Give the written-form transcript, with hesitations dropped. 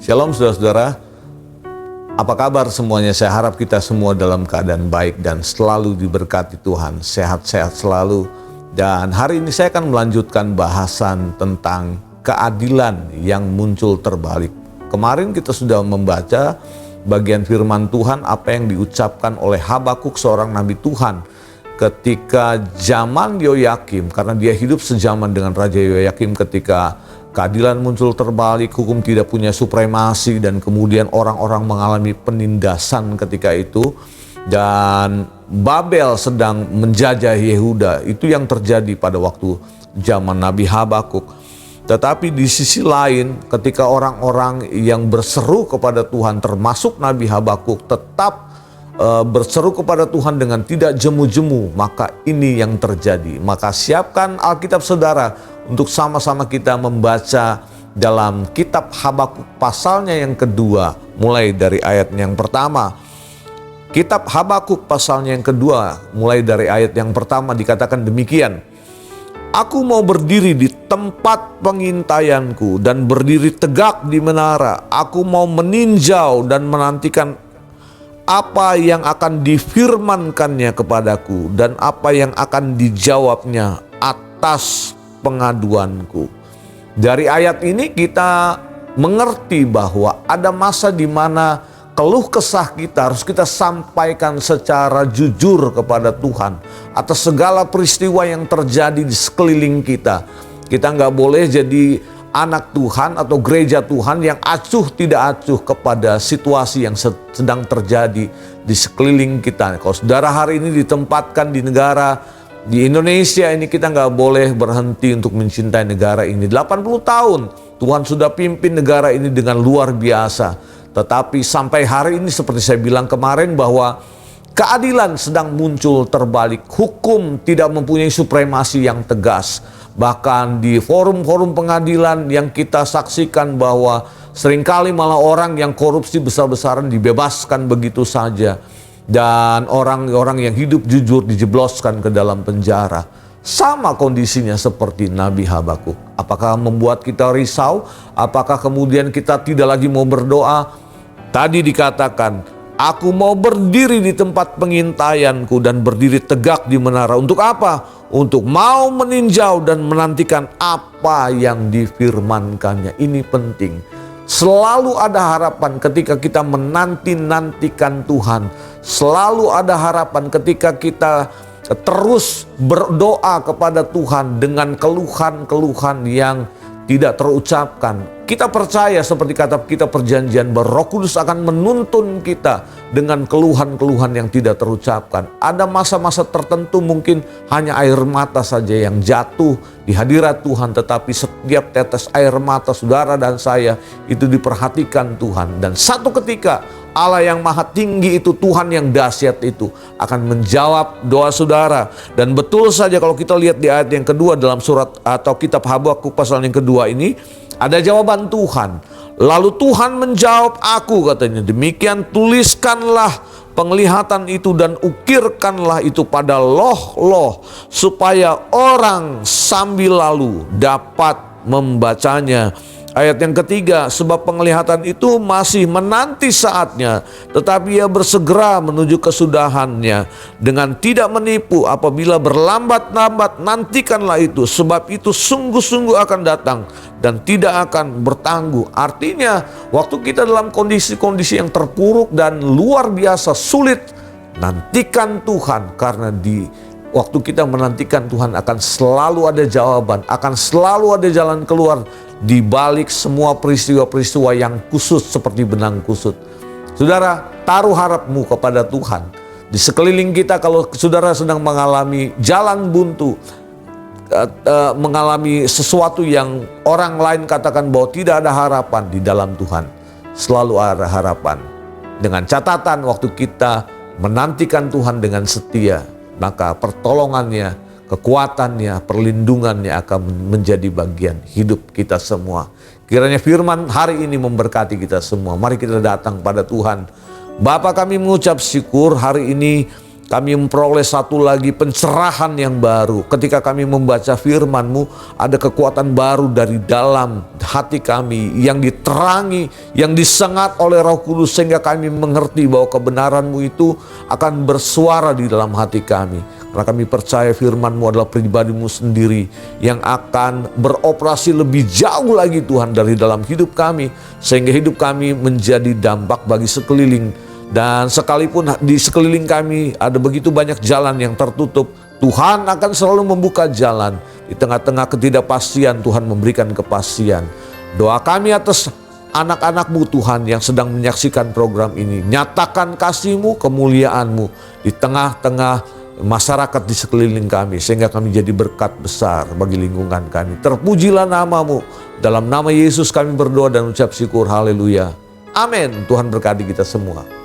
Shalom saudara-saudara, apa kabar semuanya? Saya harap kita semua dalam keadaan baik dan selalu diberkati Tuhan, sehat-sehat selalu. Dan hari ini saya akan melanjutkan bahasan tentang keadilan yang muncul terbalik. Kemarin kita sudah membaca bagian firman Tuhan apa yang diucapkan oleh Habakuk, seorang nabi Tuhan, ketika zaman Yoyakim, karena dia hidup sejaman dengan Raja Yoyakim ketika keadilan muncul terbalik, hukum tidak punya supremasi, dan kemudian orang-orang mengalami penindasan ketika itu. Dan Babel sedang menjajah Yehuda. Itu yang terjadi pada waktu zaman Nabi Habakuk. Tetapi di sisi lain, ketika orang-orang yang berseru kepada Tuhan, termasuk Nabi Habakuk, tetap berseru kepada Tuhan dengan tidak jemu-jemu, maka ini yang terjadi. Maka siapkan Alkitab saudara untuk sama-sama kita membaca dalam kitab Habakuk pasalnya yang kedua, mulai dari ayat yang pertama. Kitab Habakuk pasalnya yang kedua, mulai dari ayat yang pertama, dikatakan demikian. Aku mau berdiri di tempat pengintaianku dan berdiri tegak di menara. Aku mau meninjau dan menantikan apa yang akan difirmankannya kepadaku dan apa yang akan dijawabnya atas pengaduanku. Dari ayat ini kita mengerti bahwa ada masa di mana keluh kesah kita harus kita sampaikan secara jujur kepada Tuhan atas segala peristiwa yang terjadi di sekeliling kita. Kita nggak boleh jadi anak Tuhan atau gereja Tuhan yang acuh tidak acuh kepada situasi yang sedang terjadi di sekeliling kita. Kalau saudara hari ini ditempatkan di negara di Indonesia ini, kita nggak boleh berhenti untuk mencintai negara ini. 80 tahun Tuhan sudah pimpin negara ini dengan luar biasa. Tetapi sampai hari ini seperti saya bilang kemarin bahwa keadilan sedang muncul terbalik. Hukum tidak mempunyai supremasi yang tegas. Bahkan di forum-forum pengadilan yang kita saksikan bahwa seringkali malah orang yang korupsi besar-besaran dibebaskan begitu saja. Dan orang-orang yang hidup jujur dijebloskan ke dalam penjara. Sama kondisinya seperti Nabi Habakuk. Apakah membuat kita risau? Apakah kemudian kita tidak lagi mau berdoa? Tadi dikatakan, aku mau berdiri di tempat pengintaianku dan berdiri tegak di menara. Untuk apa? Untuk mau meninjau dan menantikan apa yang difirmankannya. Ini penting. Selalu ada harapan ketika kita menanti-nantikan Tuhan. Selalu ada harapan ketika kita terus berdoa kepada Tuhan dengan keluhan-keluhan yang tidak terucapkan. Kita percaya seperti kata kita perjanjian bahwa Roh Kudus akan menuntun kita dengan keluhan-keluhan yang tidak terucapkan. Ada masa-masa tertentu mungkin hanya air mata saja yang jatuh di hadirat Tuhan. Tetapi setiap tetes air mata saudara dan saya itu diperhatikan Tuhan. Dan satu ketika Allah yang maha tinggi itu, Tuhan yang dahsyat itu akan menjawab doa saudara. Dan betul saja kalau kita lihat di ayat yang kedua dalam surat atau kitab Habakuk pasal yang kedua ini, ada jawaban Tuhan. Lalu Tuhan menjawab aku, katanya, demikian tuliskanlah penglihatan itu dan ukirkanlah itu pada loh-loh supaya orang sambil lalu dapat membacanya. Ayat yang ketiga, sebab penglihatan itu masih menanti saatnya, tetapi ia bersegera menuju kesudahannya dengan tidak menipu. Apabila berlambat-lambat, nantikanlah itu, sebab itu sungguh-sungguh akan datang dan tidak akan bertangguh. Artinya, waktu kita dalam kondisi-kondisi yang terpuruk dan luar biasa sulit, nantikan Tuhan, karena di waktu kita menantikan Tuhan akan selalu ada jawaban, akan selalu ada jalan keluar di balik semua peristiwa-peristiwa yang kusut seperti benang kusut. Saudara, taruh harapmu kepada Tuhan. Di sekeliling kita kalau saudara sedang mengalami jalan buntu, mengalami sesuatu yang orang lain katakan bahwa tidak ada harapan, di dalam Tuhan selalu ada harapan. Dengan catatan waktu kita menantikan Tuhan dengan setia, maka pertolongannya, kekuatannya, perlindungannya akan menjadi bagian hidup kita semua. Kiranya firman hari ini memberkati kita semua. Mari kita datang pada Tuhan. Bapa, kami mengucap syukur hari ini kami memperoleh satu lagi pencerahan yang baru. Ketika kami membaca firman-Mu, ada kekuatan baru dari dalam hati kami yang diterangi, yang disengat oleh Roh Kudus, sehingga kami mengerti bahwa kebenaran-Mu itu akan bersuara di dalam hati kami. Karena kami percaya firman-Mu adalah pribadi-Mu sendiri yang akan beroperasi lebih jauh lagi Tuhan dari dalam hidup kami, sehingga hidup kami menjadi dampak bagi sekeliling. Dan sekalipun di sekeliling kami ada begitu banyak jalan yang tertutup, Tuhan akan selalu membuka jalan. Di tengah-tengah ketidakpastian, Tuhan memberikan kepastian. Doa kami atas anak-anak-Mu Tuhan yang sedang menyaksikan program ini. Nyatakan kasih-Mu, kemuliaan-Mu di tengah-tengah masyarakat di sekeliling kami, sehingga kami jadi berkat besar bagi lingkungan kami. Terpujilah nama-Mu. Dalam nama Yesus kami berdoa dan ucap syukur. Haleluya. Amin. Tuhan berkati kita semua.